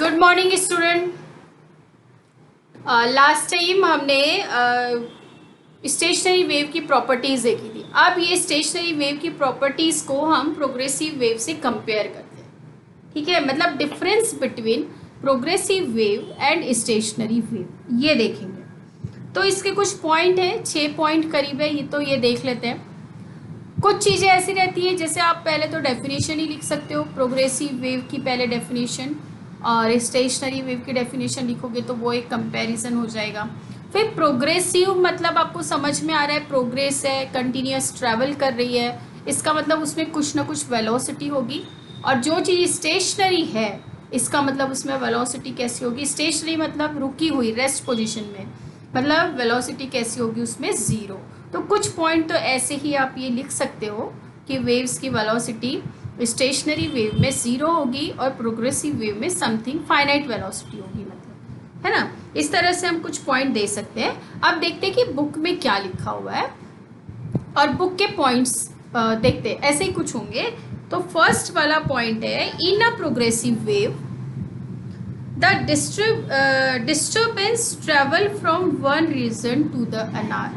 Good morning student. Last time हमने stationary wave की properties देखी थी। अब ये स्टेशनरी वेव की प्रॉपर्टीज़ को हम प्रोग्रेसिव वेव से कंपेयर करते हैं। ठीक है, मतलब difference between progressive wave and stationary wave ये देखेंगे। तो इसके कुछ पॉइंट हैं, 6 पॉइंट करीब है, ये देख लेते हैं। कुछ चीज़ें ऐसी रहती हैं जैसे आप पहले तो डेफिनेशन ही लिख सकते हो, प्रोग्रेसिव वेव की पहले डेफिनेशन और स्टेशनरी वेव की डेफिनेशन लिखोगे तो वो एक कंपैरिजन हो जाएगा। फिर प्रोग्रेसिव मतलब आपको समझ में आ रहा है, प्रोग्रेस है, कंटिन्यूस ट्रैवल कर रही है, इसका मतलब उसमें कुछ ना कुछ वेलोसिटी होगी। और जो चीज़ स्टेशनरी है इसका मतलब उसमें वेलोसिटी कैसी होगी, स्टेशनरी मतलब रुकी हुई, रेस्ट पोजिशन में, मतलब वेलोसिटी कैसी होगी उसमें ज़ीरो। तो कुछ पॉइंट तो ऐसे ही आप ये लिख सकते हो कि वेव्स की वेलोसिटी स्टेशनरी वेव में ज़ीरो होगी और प्रोग्रेसिव वेव में समथिंग फाइनाइट वेलोसिटी होगी, मतलब, है ना। इस तरह से हम कुछ पॉइंट दे सकते हैं। अब देखते हैं कि बुक में क्या लिखा हुआ है और बुक के पॉइंट्स देखते हैं, ऐसे ही कुछ होंगे। तो फर्स्ट वाला पॉइंट है, in a progressive wave the disturbance travel from one region to the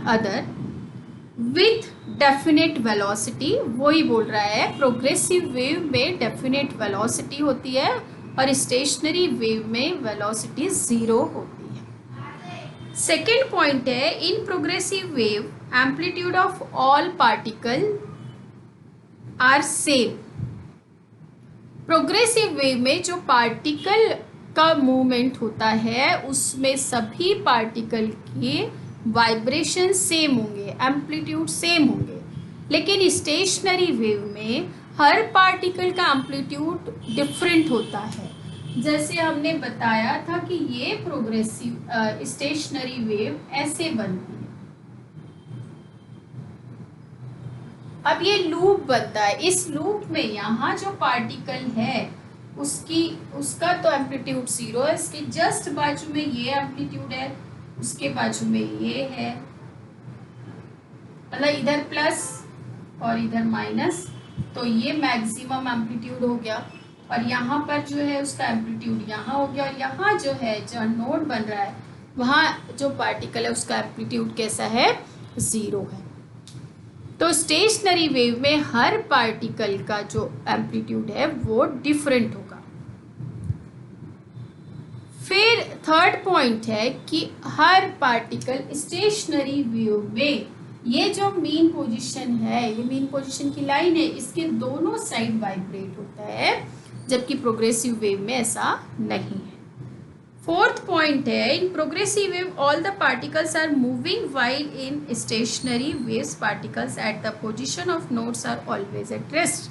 other with definite velocity। वही बोल रहा है, प्रोग्रेसिव वेव में डेफिनेट वेलोसिटी होती है और स्टेशनरी वेव में वेलोसिटी ज़ीरो होती है। सेकेंड पॉइंट है, in progressive wave amplitude of all particle are same. Progressive wave में जो पार्टिकल का मूवमेंट होता है उसमें सभी पार्टिकल के वाइब्रेशन सेम होंगे, एम्पलीट्यूड सेम होंगे। लेकिन स्टेशनरी वेव में हर पार्टिकल का एम्पलीट्यूड डिफरेंट होता है। जैसे हमने बताया था कि ये प्रोग्रेसिव स्टेशनरी वेव ऐसे बनती है। अब ये लूप बनता है, इस लूप में यहाँ जो पार्टिकल है उसका तो एम्पलीट्यूड ज़ीरो है, इसके जस्ट बाजू में ये एम्पलीट्यूड है, उसके बाजू में ये है, मतलब इधर प्लस और इधर माइनस, तो ये मैक्सिमम एम्पलीट्यूड हो गया। और यहाँ पर जो है उसका एम्पलीट्यूड यहाँ हो गया, और यहाँ जो है जहाँ नोड बन रहा है वहाँ जो पार्टिकल है उसका एम्पलीट्यूड कैसा है, ज़ीरो है। तो स्टेशनरी वेव में हर पार्टिकल का जो एम्पलीट्यूड है वो डिफरेंट होगा। फिर थर्ड पॉइंट है कि हर पार्टिकल स्टेशनरी वेव में, ये जो मीन पोजीशन है, ये मीन पोजीशन की लाइन है, इसके दोनों साइड वाइब्रेट होता है, जबकि प्रोग्रेसिव वेव में ऐसा नहीं है। फोर्थ पॉइंट है, in progressive wave all the particles are moving while in stationary waves particles at the position of nodes are always at rest.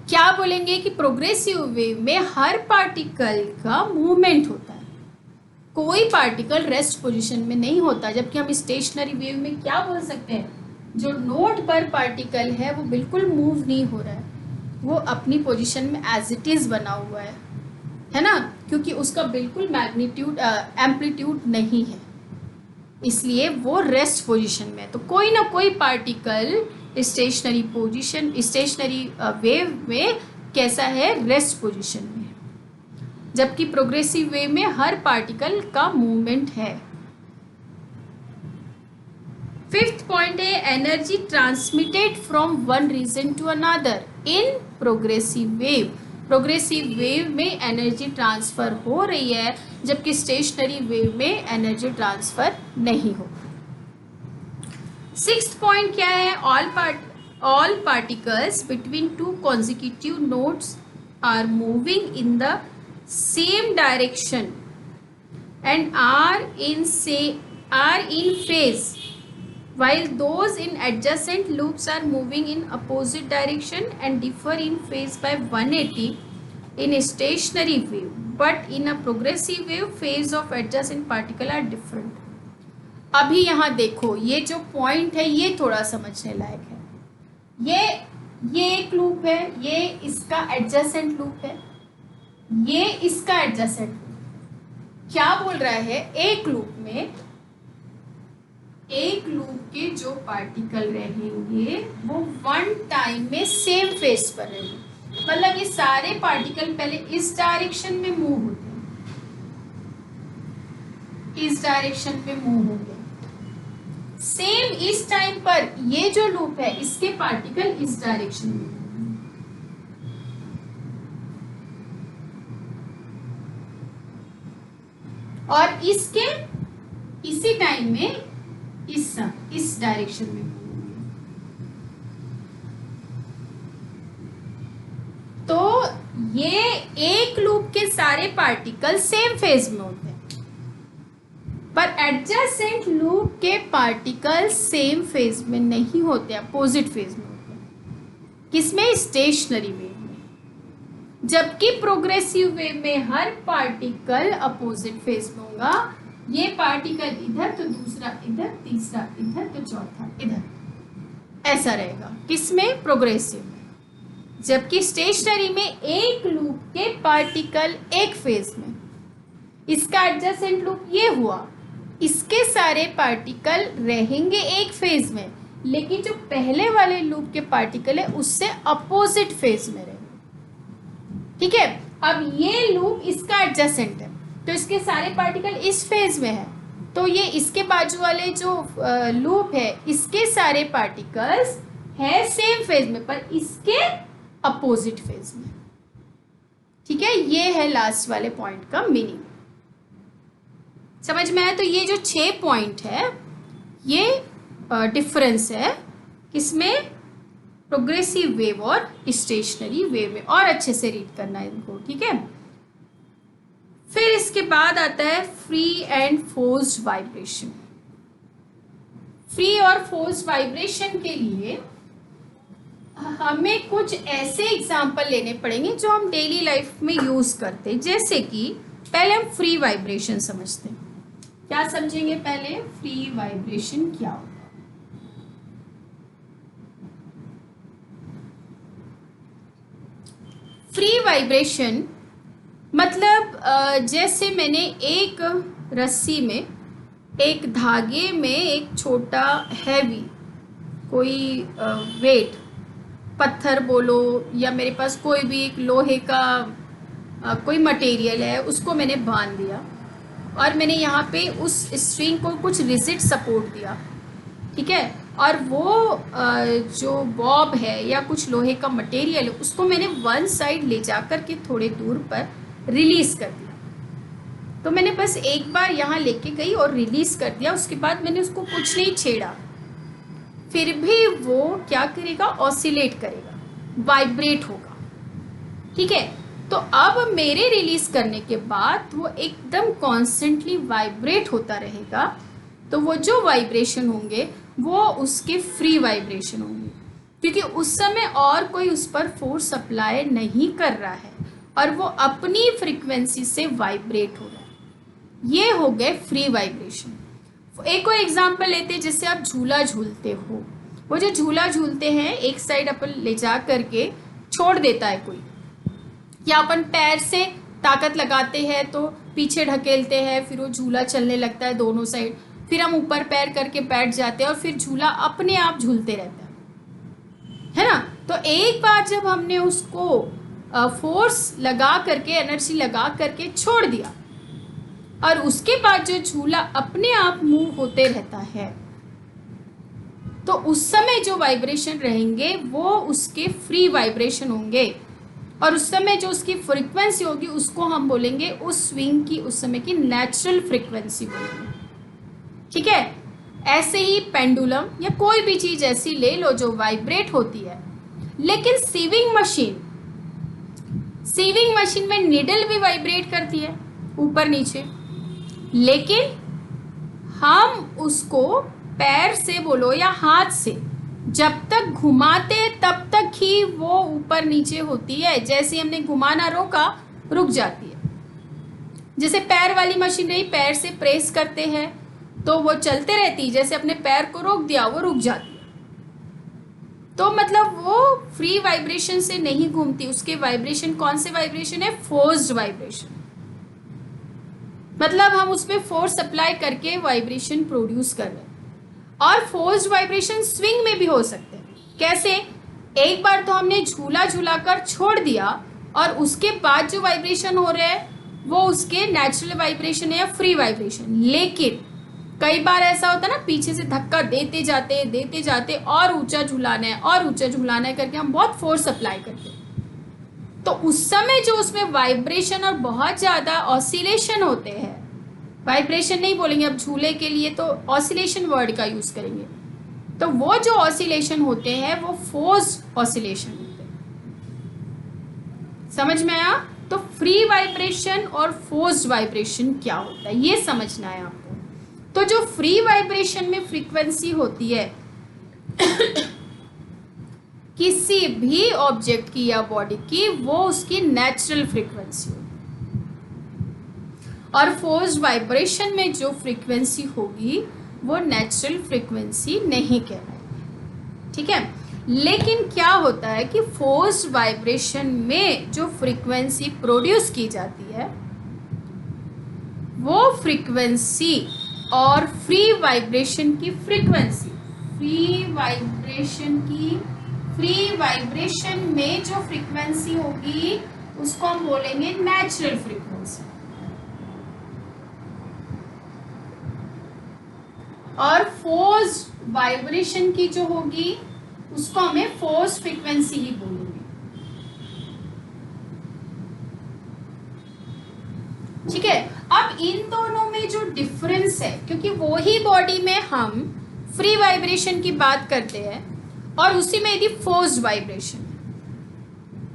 क्या बोलेंगे कि प्रोग्रेसिव वेव में हर पार्टिकल का मूवमेंट होता है, कोई पार्टिकल रेस्ट पोजीशन में नहीं होता। जबकि हम स्टेशनरी वेव में क्या बोल सकते हैं, जो नोड पर पार्टिकल है वो बिल्कुल मूव नहीं हो रहा है, वो अपनी पोजीशन में एज इट इज बना हुआ है ना, क्योंकि उसका बिल्कुल मैग्नीट्यूड एम्पलीट्यूड नहीं है, इसलिए वो रेस्ट पोजीशन में है। तो कोई ना कोई particle stationary position, stationary wave में कैसा है, रेस्ट पोजीशन में है, जबकि प्रोग्रेसिव वेव में हर पार्टिकल का मूवमेंट है। फिफ्थ पॉइंट है, energy transmitted from one region to another in progressive wave. Progressive wave में एनर्जी ट्रांसफर हो रही है, जबकि स्टेशनरी वेव में एनर्जी ट्रांसफर नहीं हो। सिक्स्थ पॉइंट क्या है, all particles between two consecutive nodes are moving in the same direction and are in phase while those in adjacent loops are moving in opposite direction and differ in phase by 180 in a stationary wave, but in a progressive wave phase of adjacent particle are different। अभी यहाँ देखो, ये जो point है ये थोड़ा समझने लायक है। ये एक लूप है, ये इसका एडजेसेंट लूप है, ये इसका एडजेसेंट लूप। क्या बोल रहा है, एक लूप के जो पार्टिकल रहेंगे वो वन टाइम में सेम फेस पर रहेंगे। मतलब ये सारे पार्टिकल पहले इस डायरेक्शन में मूव होते हैं, इस डायरेक्शन में मूव होंगे। सेम इस टाइम पर ये जो लूप है इसके पार्टिकल इस डायरेक्शन में, और इसके इसी टाइम में इस डायरेक्शन में होंगे। तो ये एक लूप के सारे पार्टिकल सेम फेज में होते हैं, पर एडजेसेंट लूप के पार्टिकल सेम फेज में नहीं होते, अपोजिट फेज में होते हैं। किसमें? स्टेशनरी वेव में। जबकि प्रोग्रेसिव वेव में हर पार्टिकल अपोजिट फेज में होगा। ये पार्टिकल इधर तो दूसरा इधर, तीसरा इधर तो चौथा इधर, ऐसा रहेगा। किसमें? प्रोग्रेसिव में। जबकि स्टेशनरी में एक लूप के पार्टिकल एक फेज में। इसका एडजेसेंट लूप ये हुआ, इसके सारे पार्टिकल रहेंगे एक फेज में, लेकिन जो पहले वाले लूप के पार्टिकल है उससे अपोजिट फेज में रहेंगे। ठीक है, अब ये लूप इसका एडजेसेंट है तो इसके सारे पार्टिकल इस फेज में है, तो ये इसके बाजू वाले जो लूप है इसके सारे पार्टिकल्स है सेम फेज में पर इसके अपोजिट फेज में। ठीक है, ये है लास्ट वाले पॉइंट का मीनिंग। समझ में आया? तो ये जो 6 पॉइंट है ये डिफरेंस है किसमें? प्रोग्रेसिव वेव और स्टेशनरी वेव में। और अच्छे से रीड करना है इनको। ठीक है, फिर इसके बाद आता है free and forced vibration. Free और फोर्स्ड वाइब्रेशन के लिए हमें कुछ ऐसे एग्जाम्पल लेने पड़ेंगे जो हम डेली लाइफ में यूज करते हैं। जैसे कि पहले हम फ्री वाइब्रेशन समझते हैं। क्या समझेंगे पहले? फ्री वाइब्रेशन क्या होता है। फ्री वाइब्रेशन मतलब जैसे मैंने एक रस्सी में, एक धागे में एक छोटा हैवी कोई वेट, पत्थर बोलो या मेरे पास कोई भी एक लोहे का कोई मटेरियल है, उसको मैंने बांध दिया और मैंने यहाँ पे उस स्ट्रिंग को कुछ रिजिड सपोर्ट दिया। ठीक है, और वो जो बॉब है या कुछ लोहे का मटेरियल है उसको मैंने वन साइड ले जा कर के थोड़े दूर पर रिलीज कर दिया। तो मैंने बस एक बार यहाँ लेके गई और रिलीज कर दिया, उसके बाद मैंने उसको कुछ नहीं छेड़ा, फिर भी वो क्या करेगा? ऑसिलेट करेगा, वाइब्रेट होगा। ठीक है, तो अब मेरे रिलीज करने के बाद वो एकदम कॉन्स्टेंटली वाइब्रेट होता रहेगा। तो वो जो वाइब्रेशन होंगे वो उसके फ्री वाइब्रेशन होंगे, क्योंकि उस समय और कोई उस पर फोर्स अप्लाई नहीं कर रहा है और वो अपनी फ्रीक्वेंसी से वाइब्रेट हो रहा है। ये हो गए फ्री वाइब्रेशन। एक और एग्जांपल लेते हैं, जैसे आप झूला झूलते हो। वो जो झूला झूलते हैं एक साइड अपन ले जा करके छोड़ देता है कोई, या अपन पैर से ताकत लगाते हैं तो पीछे ढकेलते हैं, फिर वो झूला चलने लगता है दोनों साइड, फिर हम ऊपर पैर करके बैठ जाते हैं और फिर झूला अपने आप झूलते रहता है ना। तो एक बार जब हमने उसको फोर्स लगा करके, एनर्जी लगा करके छोड़ दिया और उसके बाद जो झूला अपने आप मूव होते रहता है, तो उस समय जो वाइब्रेशन रहेंगे वो उसके फ्री वाइब्रेशन होंगे, और उस समय जो उसकी फ्रीक्वेंसी होगी उसको हम बोलेंगे उस स्विंग की उस समय की नेचुरल फ्रीक्वेंसी बोलेंगे। ठीक है, ऐसे ही पेंडुलम या कोई भी चीज ऐसी ले लो जो वाइब्रेट होती है। लेकिन सीविंग मशीन में निडल भी वाइब्रेट करती है ऊपर नीचे, लेकिन हम उसको पैर से बोलो या हाथ से जब तक घुमाते तब तक ही वो ऊपर नीचे होती है। जैसे हमने घुमाना रोका, रुक जाती है। जैसे पैर वाली मशीन नहीं, पैर से प्रेस करते हैं तो वो चलते रहती है, जैसे अपने पैर को रोक दिया वो रुक जाती है। तो मतलब वो फ्री वाइब्रेशन से नहीं घूमती, उसके वाइब्रेशन कौन से वाइब्रेशन है? Forced vibration. मतलब हम उसमें फोर्स अप्लाई करके वाइब्रेशन प्रोड्यूस कर रहे हैं। और फोर्स्ड वाइब्रेशन स्विंग में भी हो सकते हैं। कैसे? एक बार तो हमने झूला झूला कर छोड़ दिया और उसके बाद जो वाइब्रेशन हो रहे हैं वो उसके नेचुरल वाइब्रेशन है या फ्री वाइब्रेशन। लेकिन कई बार ऐसा होता है ना, पीछे से धक्का देते जाते और ऊंचा झुलाना है और ऊंचा झुलाना है करके हम बहुत फोर्स अप्लाई करते हैं, तो उस समय जो उसमें वाइब्रेशन और बहुत ज़्यादा ऑसिलेशन होते हैं, वाइब्रेशन नहीं बोलेंगे अब झूले के लिए, तो ऑसिलेशन वर्ड का यूज़ करेंगे, तो वो जो ऑसिलेशन होते हैं वो फोर्स्ड ऑसिलेशन होते हैं। समझ में आया? तो फ्री वाइब्रेशन और फोर्स्ड वाइब्रेशन क्या होता है ये समझना है आपको। तो जो फ्री वाइब्रेशन में फ्रीक्वेंसी होती है किसी भी ऑब्जेक्ट की या बॉडी की, वो उसकी नेचुरल फ्रीक्वेंसी होगी, और फोर्स्ड वाइब्रेशन में जो फ्रीक्वेंसी होगी वो नेचुरल फ्रीक्वेंसी नहीं कहलाएगी। ठीक है, लेकिन क्या होता है कि फोर्स्ड वाइब्रेशन में जो फ्रीक्वेंसी प्रोड्यूस की जाती है वो फ्रीक्वेंसी और फ्री वाइब्रेशन की फ्रीक्वेंसी, फ्री वाइब्रेशन में जो फ्रीक्वेंसी होगी उसको हम बोलेंगे नेचुरल फ्रीक्वेंसी, और फोर्स्ड वाइब्रेशन की जो होगी उसको हमें फोर्स फ्रीक्वेंसी ही बोलेंगे। ठीक है, अब इन दोनों में जो डिफरेंस है, क्योंकि वो ही बॉडी में हम फ्री वाइब्रेशन की बात करते हैं और उसी में यदि फोर्स्ड वाइब्रेशन,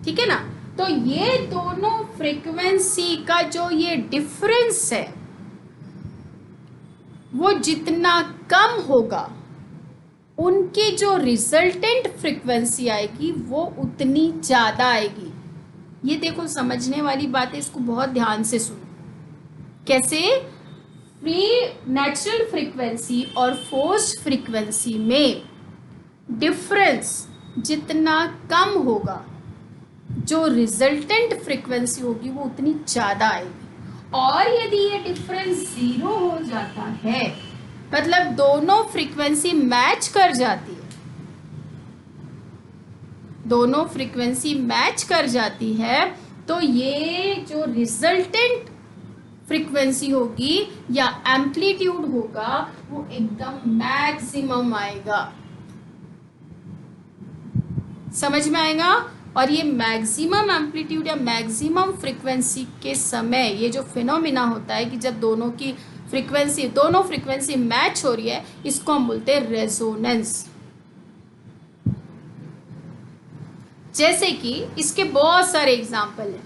ठीक है ना, तो ये दोनों फ्रीक्वेंसी का जो ये डिफरेंस है वो जितना कम होगा उनकी जो रिजल्टेंट फ्रीक्वेंसी आएगी वो उतनी ज़्यादा आएगी। ये देखो समझने वाली बात है, इसको बहुत ध्यान से सुनो। कैसे? फ्री नेचुरल फ्रीक्वेंसी और फोर्स्ड फ्रीक्वेंसी में डिफरेंस जितना कम होगा जो रिजल्टेंट फ्रीक्वेंसी होगी वो उतनी ज़्यादा आएगी। और यदि ये डिफरेंस 0 हो जाता है, मतलब दोनों फ्रीक्वेंसी मैच कर जाती है, दोनों फ्रीक्वेंसी मैच कर जाती है, तो ये जो रिजल्टेंट फ्रीक्वेंसी होगी या एम्पलीट्यूड होगा वो एकदम मैक्सिमम आएगा। समझ में आएगा? और ये मैक्सिमम एम्पलीट्यूड या मैक्सिमम फ्रीक्वेंसी के समय ये जो फिनोमिना होता है कि जब दोनों फ्रीक्वेंसी मैच हो रही है, इसको हम बोलते हैं रेजोनेंस। जैसे कि इसके बहुत सारे एग्जाम्पल हैं,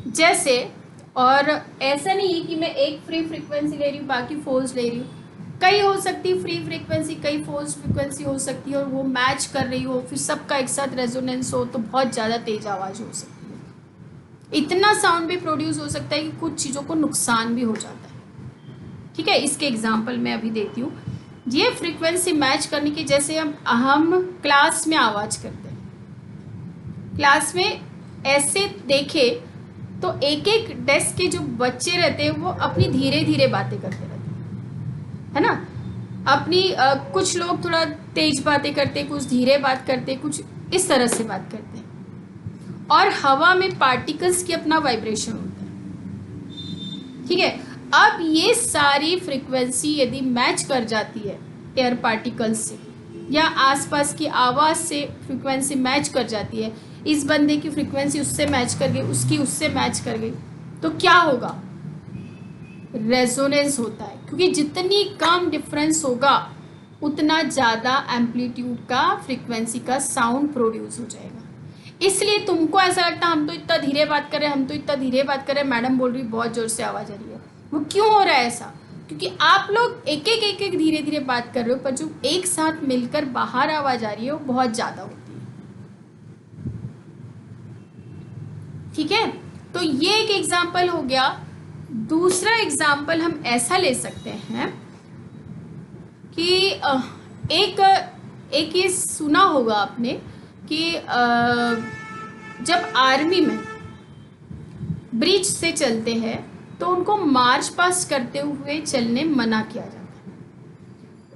जैसे, और ऐसा नहीं है कि मैं एक फ्री फ्रीक्वेंसी ले रही हूँ बाकी फोर्स ले रही हूँ, कई हो सकती है फ्री फ्रीक्वेंसी, कई फोर्स फ्रीक्वेंसी हो सकती है और वो मैच कर रही हो, फिर सबका एक साथ रेजोनेंस हो तो बहुत ज़्यादा तेज आवाज़ हो सकती है, इतना साउंड भी प्रोड्यूस हो सकता है कि कुछ चीज़ों को नुकसान भी हो जाता है। ठीक है, इसके एग्जाम्पल मैं अभी देती हूँ। ये फ्रीक्वेंसी मैच करने की, जैसे हम क्लास में आवाज़ करते हैं, क्लास में ऐसे देखे तो एक एक डेस्क के जो बच्चे रहते हैं वो अपनी धीरे धीरे बातें करते रहते हैं, है ना, अपनी कुछ लोग थोड़ा तेज बातें करते, कुछ धीरे बात करते, कुछ इस तरह से बात करते हैं, और हवा में पार्टिकल्स की अपना वाइब्रेशन होता है। ठीक है, अब ये सारी फ्रीक्वेंसी यदि मैच कर जाती है एयर पार्टिकल्स से या आसपास की आवाज़ से फ्रीक्वेंसी मैच कर जाती है, इस बंदे की फ्रीक्वेंसी उससे मैच कर गई, उसकी उससे मैच कर गई, तो क्या होगा? रेजोनेंस होता है, क्योंकि जितनी कम डिफरेंस होगा उतना ज़्यादा एम्पलीट्यूड का फ्रीक्वेंसी का साउंड प्रोड्यूस हो जाएगा। इसलिए तुमको ऐसा लगता है हम तो इतना धीरे बात कर रहे हैं, मैडम बोल रही बहुत ज़ोर से आवाज़ आ रही है। वो क्यों हो रहा है ऐसा? क्योंकि आप लोग एक एक धीरे धीरे बात कर रहे हो, पर जो एक साथ मिलकर बाहर आवाज़ आ रही है वो बहुत ज़्यादा होती है। ठीक है, तो ये एक एग्जाम्पल हो गया। दूसरा एग्जाम्पल हम ऐसा ले सकते हैं कि एक ये सुना होगा आपने कि जब आर्मी में ब्रिज से चलते हैं तो उनको मार्च पास्ट करते हुए चलने मना किया जाता है,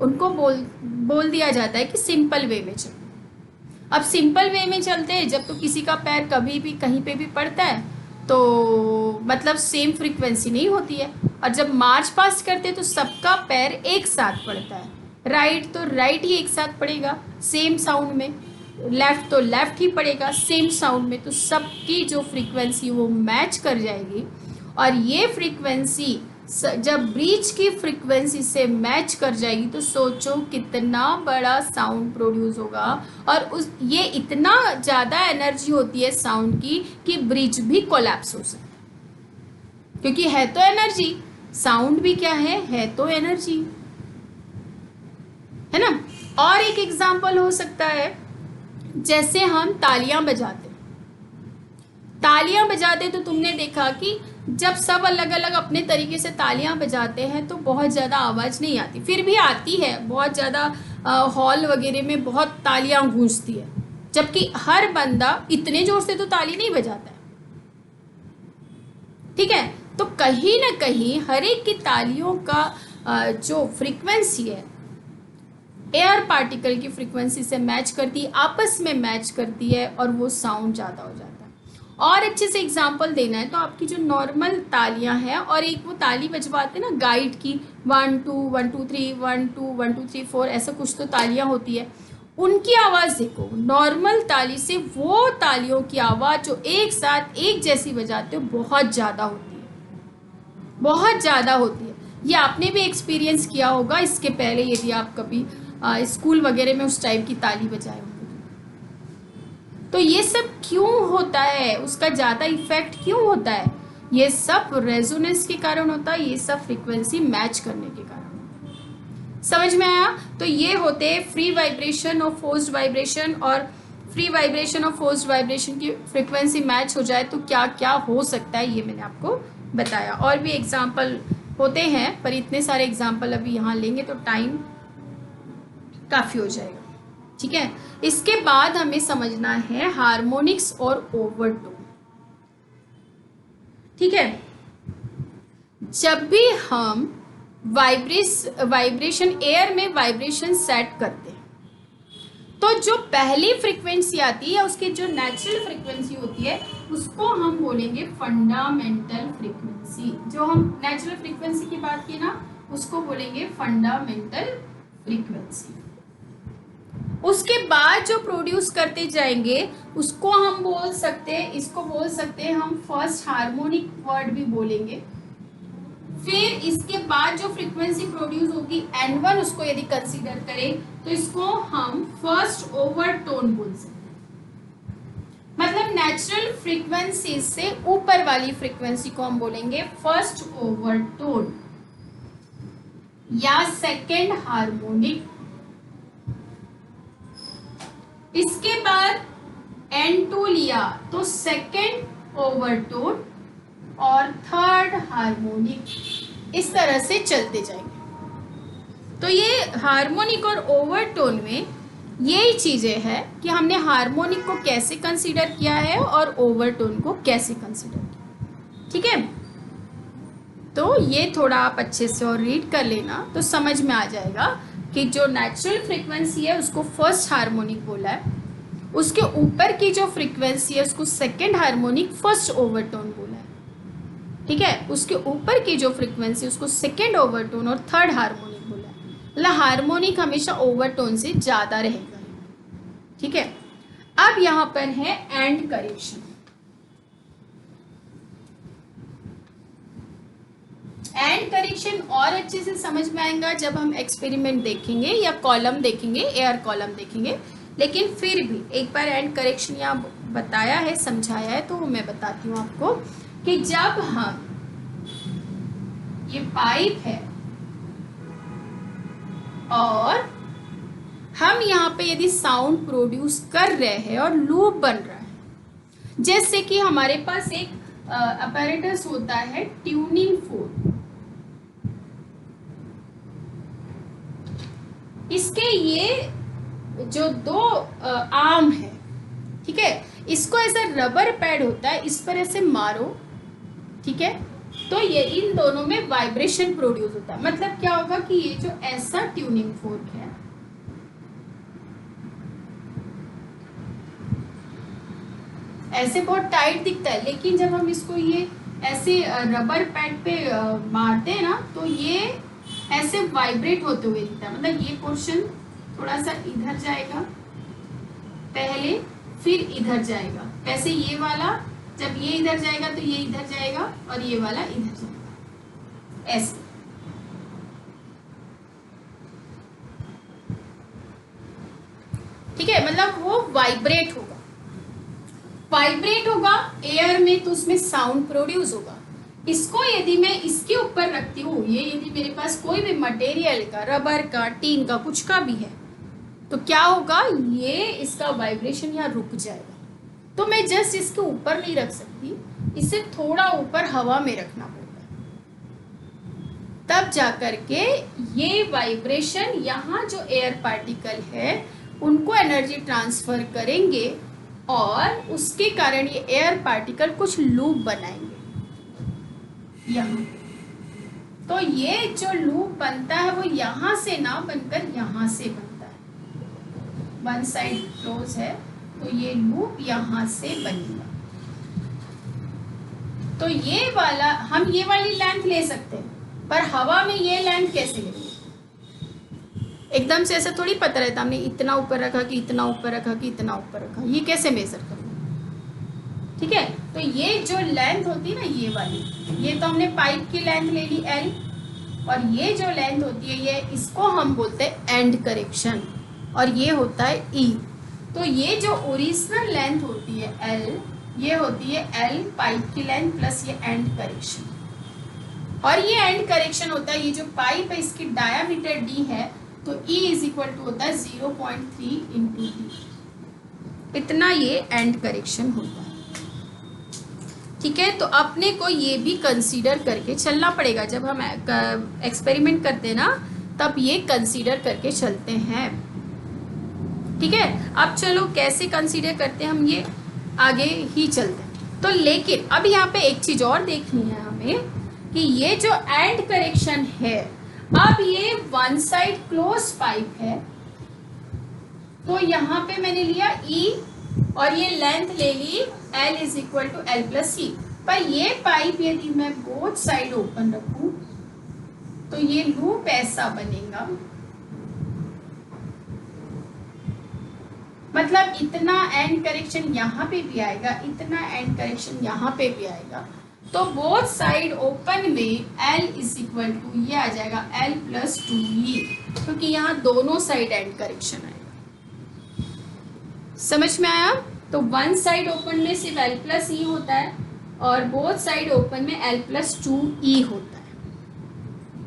उनको बोल दिया जाता है कि सिंपल वे में चलो। अब सिंपल वे में चलते हैं, जब तो किसी का पैर कभी भी कहीं पे भी पड़ता है तो मतलब सेम फ्रीक्वेंसी नहीं होती है, और जब मार्च पास्ट करते हैं तो सबका पैर एक साथ पड़ता है। राइट तो राइट ही एक साथ पड़ेगा सेम साउंड में, लेफ्ट तो लेफ्ट ही पड़ेगा सेम साउंड में, तो सबकी जो फ्रीक्वेंसी वो मैच कर जाएगी। और ये फ्रीक्वेंसी जब ब्रीच की फ्रीक्वेंसी से मैच कर जाएगी तो सोचो कितना बड़ा साउंड प्रोड्यूस होगा। और उस ये इतना ज़्यादा एनर्जी होती है साउंड की कि ब्रिज भी कोलैप्स हो सकता है, क्योंकि है तो एनर्जी, साउंड भी क्या है तो एनर्जी, है ना। और एक एग्जांपल हो सकता है, जैसे हम तालियां बजाते तो तुमने देखा कि जब सब अलग अलग अपने तरीके से तालियां बजाते हैं तो बहुत ज़्यादा आवाज़ नहीं आती, फिर भी आती है बहुत ज़्यादा, हॉल वगैरह में बहुत तालियां गूंजती है, जबकि हर बंदा इतने ज़ोर से तो ताली नहीं बजाता है, ठीक है। तो कहीं ना कहीं हर एक की तालियों का जो फ्रीक्वेंसी है एयर पार्टिकल की फ्रीक्वेंसी से मैच करती है, आपस में मैच करती है, और वो साउंड ज़्यादा हो जाता है। और अच्छे से एग्जांपल देना है तो आपकी जो नॉर्मल तालियां हैं, और एक वो ताली बजवाते हैं ना गाइड की, 1 2 1 2 3 1 2 1 2 3 4 ऐसा कुछ तो तालियां होती है, उनकी आवाज़ देखो नॉर्मल ताली से वो तालियों की आवाज़ जो एक साथ एक जैसी बजाते हो बहुत ज़्यादा होती है, बहुत ज़्यादा होती है। ये आपने भी एक्सपीरियंस किया होगा इसके पहले, यदि आप कभी स्कूल वगैरह में उस टाइप की ताली बजाए होंगे। तो ये सब क्यों होता है, उसका ज़्यादा इफेक्ट क्यों होता है, ये सब रेजोनेंस के कारण होता है, ये सब फ्रीक्वेंसी मैच करने के कारण। समझ में आया। तो ये होते हैं फ्री वाइब्रेशन और फोर्स्ड वाइब्रेशन, और फ्री वाइब्रेशन और फोर्स्ड वाइब्रेशन की फ्रीक्वेंसी मैच हो जाए तो क्या क्या हो सकता है, ये मैंने आपको बताया। और भी एग्जाम्पल होते हैं, पर इतने सारे एग्जाम्पल अभी यहाँ लेंगे तो टाइम काफ़ी हो जाएगा, ठीक है। इसके बाद हमें समझना है हार्मोनिक्स और ओवरटोन, ठीक है। जब भी हम वाइब्रेशन एयर में वाइब्रेशन सेट करते हैं तो जो पहली फ्रीक्वेंसी आती है उसकी जो नेचुरल फ्रीक्वेंसी होती है उसको हम बोलेंगे फंडामेंटल फ्रीक्वेंसी। जो हम नेचुरल फ्रीक्वेंसी की बात की ना उसको बोलेंगे फंडामेंटल फ्रीक्वेंसी। उसके बाद जो प्रोड्यूस करते जाएंगे उसको हम बोल सकते हैं, इसको बोल सकते हैं हम फर्स्ट हार्मोनिक वर्ड भी बोलेंगे। फिर इसके बाद जो फ्रीक्वेंसी प्रोड्यूस होगी N1, उसको यदि कंसीडर करें तो इसको हम फर्स्ट ओवरटोन बोल सकते हैं। मतलब नेचुरल फ्रीक्वेंसी से ऊपर वाली फ्रीक्वेंसी को हम बोलेंगे फर्स्ट ओवरटोन या सेकेंड हार्मोनिक। इसके बाद N2 लिया तो सेकेंड ओवरटोन और थर्ड हार्मोनिक, इस तरह से चलते जाएंगे। तो ये हार्मोनिक और ओवरटोन में यही चीजें हैं कि हमने हार्मोनिक को कैसे कंसीडर किया है और ओवरटोन को कैसे कंसीडर किया, ठीक है। तो ये थोड़ा आप अच्छे से और रीड कर लेना तो समझ में आ जाएगा कि जो नेचुरल फ्रीक्वेंसी है उसको फर्स्ट हार्मोनिक बोला है, उसके ऊपर की जो फ्रीक्वेंसी है उसको सेकेंड हार्मोनिक फर्स्ट ओवरटोन बोला है, ठीक है। उसके ऊपर की जो फ्रीक्वेंसी उसको सेकेंड ओवरटोन और थर्ड हार्मोनिक बोला है। मतलब हार्मोनिक हमेशा ओवरटोन से ज़्यादा रहेगा, ठीक है। अब यहाँ पर है एंड करेक्शन। एंड करेक्शन और अच्छे से समझ में आएगा जब हम एक्सपेरिमेंट देखेंगे या कॉलम देखेंगे, एयर कॉलम देखेंगे। लेकिन फिर भी एक बार एंड करेक्शन यहाँ बताया है, समझाया है, तो मैं बताती हूँ आपको कि जब हम ये पाइप है और हम यहाँ पे यदि साउंड प्रोड्यूस कर रहे हैं और लूप बन रहा है, जैसे कि हमारे पास एक अपैरेटस होता है ट्यूनिंग फोर्क, इसके ये जो दो आर्म है, ठीक है, इसको ऐसा रबर पैड होता है, इस पर ऐसे मारो, ठीक है, तो ये इन दोनों में वाइब्रेशन प्रोड्यूस होता है। मतलब क्या होगा कि ये जो ऐसा ट्यूनिंग फोर्क है ऐसे बहुत टाइट दिखता है, लेकिन जब हम इसको ये ऐसे रबर पैड पे मारते हैं ना तो ये ऐसे वाइब्रेट होते हुए दिखता है। मतलब ये पोर्शन थोड़ा सा इधर जाएगा पहले, फिर इधर जाएगा। वैसे ये वाला जब ये इधर जाएगा तो ये इधर जाएगा और ये वाला इधर जाएगा, ऐसे। ठीक है, मतलब वो वाइब्रेट होगा। वाइब्रेट होगा एयर में तो उसमें साउंड प्रोड्यूस होगा। इसको यदि मैं इसके ऊपर रखती हूँ, ये यदि मेरे पास कोई भी मटेरियल का, रबर का, टीन का, कुछ का भी है, तो क्या होगा, ये इसका वाइब्रेशन यहाँ रुक जाएगा। तो मैं जस्ट इसके ऊपर नहीं रख सकती, इसे थोड़ा ऊपर हवा में रखना पड़ता है, तब जाकर के ये वाइब्रेशन यहाँ जो एयर पार्टिकल है उनको एनर्जी ट्रांसफर करेंगे और उसके कारण ये एयर पार्टिकल कुछ लूप बनाएंगे यहाँ। तो ये जो लूप बनता है वो यहाँ से ना बनकर यहाँ से बनता है। वन साइड क्लोज है तो ये लूप यहाँ से बनेगा। तो ये वाला, हम ये वाली लेंथ ले सकते हैं, पर हवा में ये लेंथ कैसे लेंगे? एकदम से ऐसा थोड़ी पता रहता, हमने इतना ऊपर रखा कि इतना ऊपर रखा कि इतना ऊपर रखा, ये कैसे मेजर करेंगे? ठीक है, तो ये जो लेंथ होती है ना ये वाली, ये तो हमने पाइप की लेंथ ले ली L, और ये जो लेंथ होती है ये, इसको हम बोलते हैं एंड करेक्शन, और ये होता है E। तो ये जो ओरिजिनल लेंथ होती है L, ये होती है L पाइप की लेंथ प्लस ये एंड करेक्शन, और ये एंड करेक्शन होता है, ये जो पाइप है इसकी डायामीटर D है, तो E इज इक्वल टू होता है 0.3 इंटू D। इतना ये एंड करेक्शन होता है। ठीक है, तो अपने को ये भी कंसीडर करके चलना पड़ेगा। जब हम एक्सपेरिमेंट करते हैं ना तब ये कंसीडर करके चलते हैं। ठीक है, अब चलो कैसे कंसीडर करते हैं हम, ये आगे ही चलते हैं। तो लेकिन अब यहाँ पे एक चीज और देखनी है हमें कि ये जो एंड करेक्शन है, अब ये वन साइड क्लोज पाइप है, तो यहाँ पे मैंने लिया E और ये लेंथ ले ली L is equal to L plus C। पर ये पाइप यदि मैं बोथ साइड ओपन रखूं तो ये लूप ऐसा बनेगा, मतलब इतना एंड करेक्शन यहाँ पे भी आएगा, इतना एंड करेक्शन यहाँ पे भी आएगा। तो बोथ साइड ओपन में L इज इक्वल टू ये आ जाएगा L प्लस 2E, क्योंकि यहाँ दोनों साइड एंड करेक्शन आएगा। समझ में आया? तो वन साइड ओपन में सिर्फ L प्लस E होता है और बोथ साइड ओपन में L प्लस 2E होता है।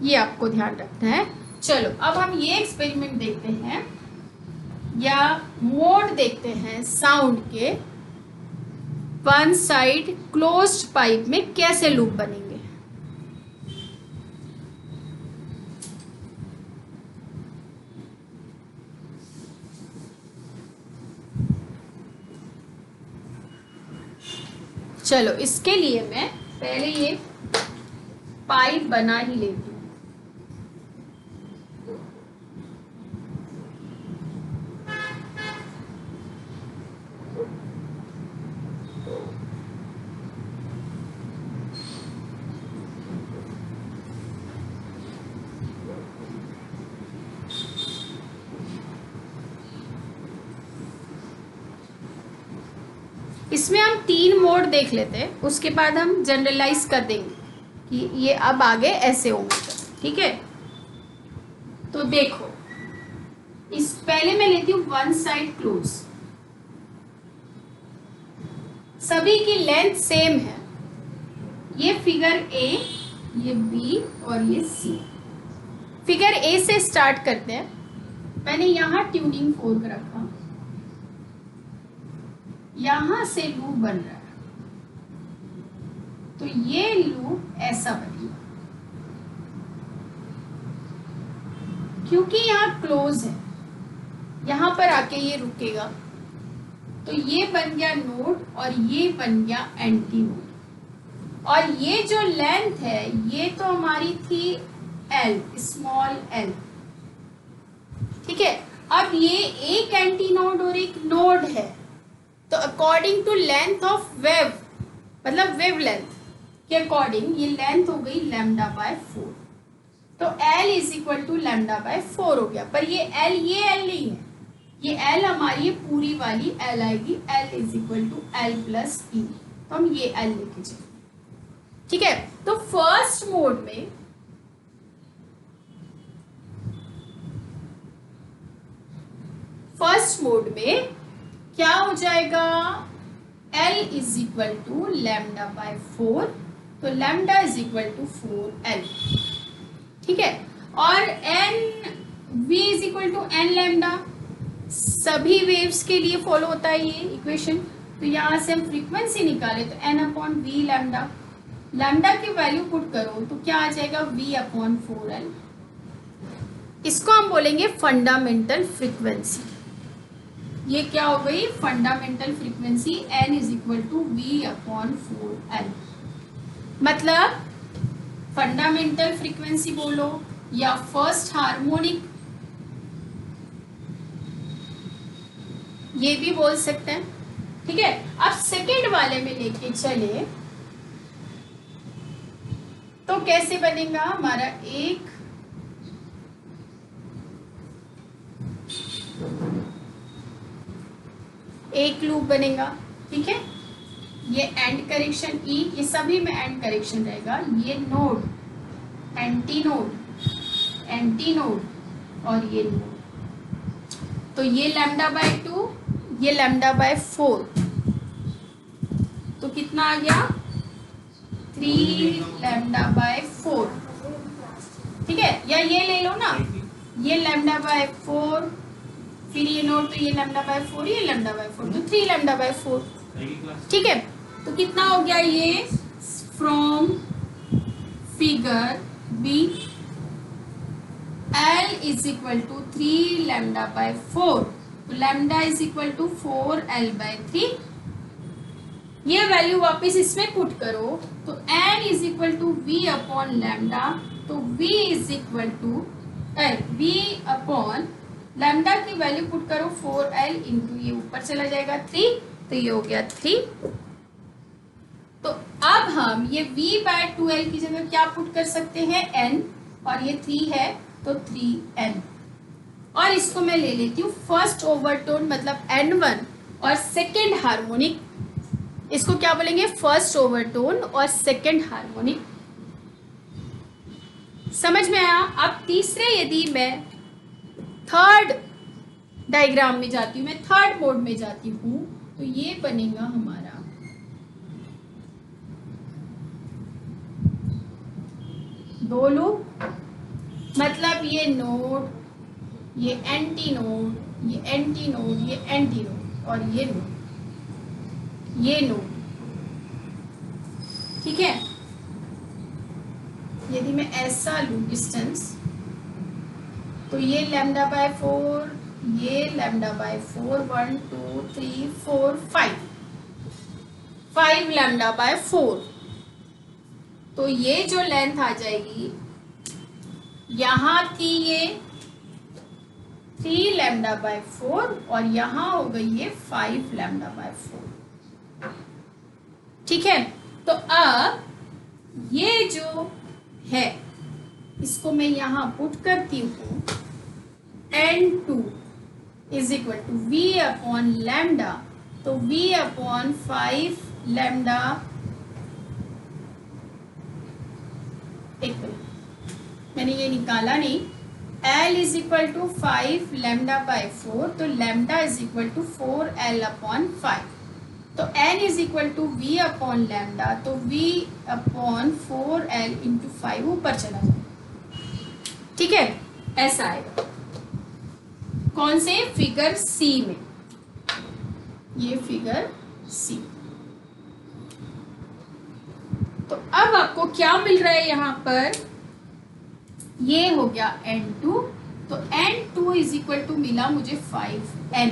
ये आपको ध्यान रखना है। चलो अब हम ये एक्सपेरिमेंट देखते हैं या मोड देखते हैं साउंड के, वन साइड क्लोज्ड पाइप में कैसे लूप बनेंगे। चलो इसके लिए मैं पहले ये पाइप बना ही लेती हूँ। इसमें हम 3 मोड देख लेते हैं, उसके बाद हम जनरलाइज कर देंगे कि ये अब आगे ऐसे होंगे। ठीक है, तो देखो इस पहले मैं लेती हूँ वन साइड क्लोज, सभी की लेंथ सेम है, ये फिगर A, ये B और ये C। फिगर A से स्टार्ट करते हैं। मैंने यहाँ ट्यूनिंग फोर्क रखा, यहां से लूप बन रहा है, तो ये लूप ऐसा बनेगा, क्योंकि यहाँ क्लोज है, यहां पर आके ये रुकेगा, तो ये बन गया नोड और ये बन गया एंटी नोड। और ये जो लेंथ है ये तो हमारी थी L, स्मॉल l। ठीक है, अब ये एक एंटी नोड और एक नोड है, तो according to length of wave, मतलब वेव लेंथ के अकॉर्डिंग ये लेंथ हो गई लैम्डा बाय 4। तो L is equal to lambda by 4 हो गया। पर ये L नहीं है, ये L हमारी ये पूरी वाली L आएगी, L is equal to L plus E. तो हम ये L लेके चलेंगे, ठीक है। तो फर्स्ट मोड में क्या हो जाएगा, L is equal to lambda by 4, तो lambda is equal to 4L, ठीक है। और V is equal to n lambda, सभी वेव्स के लिए फॉलो होता है ये इक्वेशन। तो यहाँ से हम फ्रीक्वेंसी निकाले तो n upon v lambda, lambda की वैल्यू पुट करो तो क्या आ जाएगा v अपॉन 4L। इसको हम बोलेंगे फंडामेंटल फ्रीक्वेंसी। ये क्या हो गई, fundamental frequency n is equal to v upon 4L। मतलब फंडामेंटल फ्रीक्वेंसी बोलो या फर्स्ट हार्मोनिक, ये भी बोल सकते हैं, ठीक है। अब सेकेंड वाले में लेके चले तो कैसे बनेगा हमारा, एक लूप बनेगा, ठीक है। ये एंड करेक्शन ई, ये सभी में एंड करेक्शन रहेगा। ये नोड, एंटी नोड और ये नोड, तो ये लैम्डा बाय 2, ये लैम्डा बाय 4, तो कितना आ गया 3 लैम्डा बाय 4, ठीक है। या ये ले लो ना, ये लैम्डा बाय 4, फिर ये नोड, तो ये लैम्डा बाय 4, ये लैम्डा बाय 4, तो 3 लैम्डा बाय 4, ठीक है। तो कितना हो गया ये, from figure b L is equal to 3 lambda by 4, तो lambda is equal to 4L by 3। ये वैल्यू वापस इसमें पुट करो तो n is equal to v upon lambda, तो v is equal to v upon lambda की value put करो 4L into ये ऊपर चला जाएगा 3, तो ये हो गया 3। तो अब हम ये v बाय 2L की जगह क्या पुट कर सकते हैं, n, और ये 3 है तो 3n। और इसको मैं ले लेती हूँ फर्स्ट ओवरटोन, मतलब n1, और सेकेंड हार्मोनिक, इसको क्या बोलेंगे, फर्स्ट ओवरटोन और सेकेंड हार्मोनिक। समझ में आया। अब तीसरे, यदि मैं थर्ड डायग्राम में जाती हूँ, मैं थर्ड मोड में जाती हूँ, तो ये बनेगा हमारा दो लूप, मतलब ये नोड, ये एंटी नोड, ये एंटी नोड, ये एंटी नोड, और ये नोड, ये नोड, ठीक है। यदि मैं ऐसा लूँ डिस्टेंस, तो ये लैम्डा बाय 4, ये लैम्डा बाय 4, 1 2 3 4 5 लैम्डा बाय 4, तो ये जो लेंथ आ जाएगी, यहाँ थी ये 3 लैम्डा बाय 4 और यहाँ हो गई ये 5 लैम्डा बाय 4, ठीक है। तो अब ये जो है इसको मैं यहाँ पुट करती हूँ, n2 is equal to v upon lambda, तो v अपॉन 5 लैम्डा, एक मिनट मैंने ये निकाला नहीं, L is equal to 5 lambda by 4, तो lambda is equal to 4L upon 5, तो n is equal to v upon lambda, तो v अपॉन 4L इंटू 5 ऊपर चला जाए, ठीक है। ऐसा आएगा कौन से, फिगर सी में, ये फिगर सी। तो अब आपको क्या मिल रहा है यहाँ पर, ये हो गया n2, तो n2 इज इक्वल टू मिला मुझे 5n,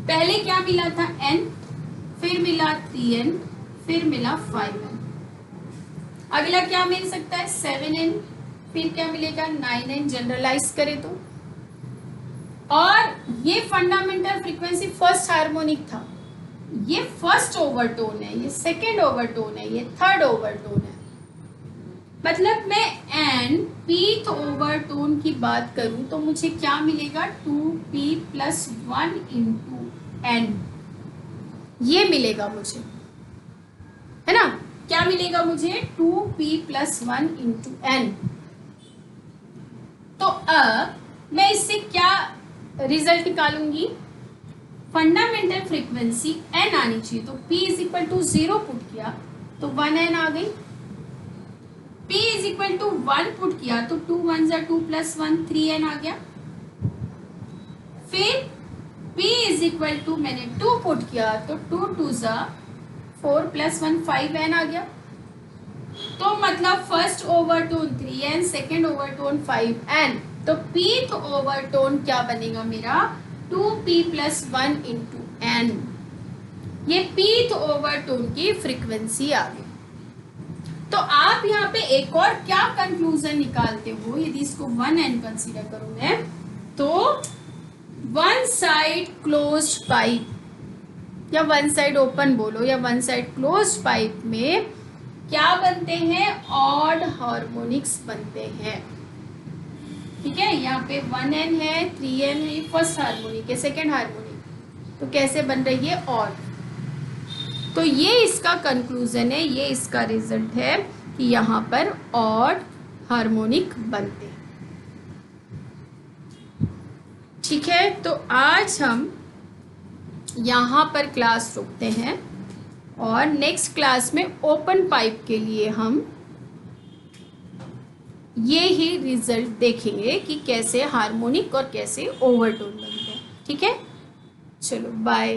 पहले क्या मिला था n, फिर मिला 3n, फिर मिला 5n, अगला क्या मिल सकता है 7n, फिर क्या मिलेगा 9n, जनरलाइज करें तो और ये फंडामेंटल फ्रीक्वेंसी फर्स्ट हार्मोनिक था, ये फर्स्ट ओवरटोन है, ये सेकेंड ओवरटोन है, ये थर्ड ओवरटोन है। मतलब मैं एन पीथ ओवरटोन की बात करूं तो मुझे क्या मिलेगा, 2p + 1 × n, ये मिलेगा मुझे, है ना। क्या मिलेगा मुझे, 2p + 1 × n। तो अब मैं इससे क्या रिजल्ट निकालूंगी, फंडामेंटल फ्रीक्वेंसी n आनी चाहिए, तो p = 0 पुट किया तो 1n आ गई, p = 1 पुट किया तो 2 1 = 2 + 1 3n आ गया। फिर p = मैंने 2 पुट किया तो 2 2 = 4 + 1 5n आ गया। तो मतलब first overtone 3n, second overtone 5n, तो पीथ ओवरटोन क्या बनेगा मेरा, 2p + 1 × n। ये पीथ ओवरटोन की फ्रीक्वेंसी आ गई। तो आप यहाँ पे एक और क्या कंक्लूजन निकालते हो, यदि इसको 1n कंसीडर करूं मैं, तो वन साइड क्लोज्ड पाइप या वन साइड ओपन बोलो या वन साइड क्लोज्ड पाइप में क्या बनते हैं, ऑड हार्मोनिक्स बनते हैं। ठीक है, यहाँ पे 1n है, 3n है, फर्स्ट हार्मोनिक है, सेकेंड हार्मोनिक, तो कैसे बन रही है, ऑड। तो ये इसका कंक्लूजन है, ये इसका रिजल्ट है कि यहाँ पर ऑड हार्मोनिक बनते हैं। ठीक है, तो आज हम यहाँ पर क्लास रोकते हैं और नेक्स्ट क्लास में ओपन पाइप के लिए हम ये ही रिजल्ट देखेंगे कि कैसे हार्मोनिक और कैसे ओवरटोन बनते हैं। ठीक है, चलो बाय।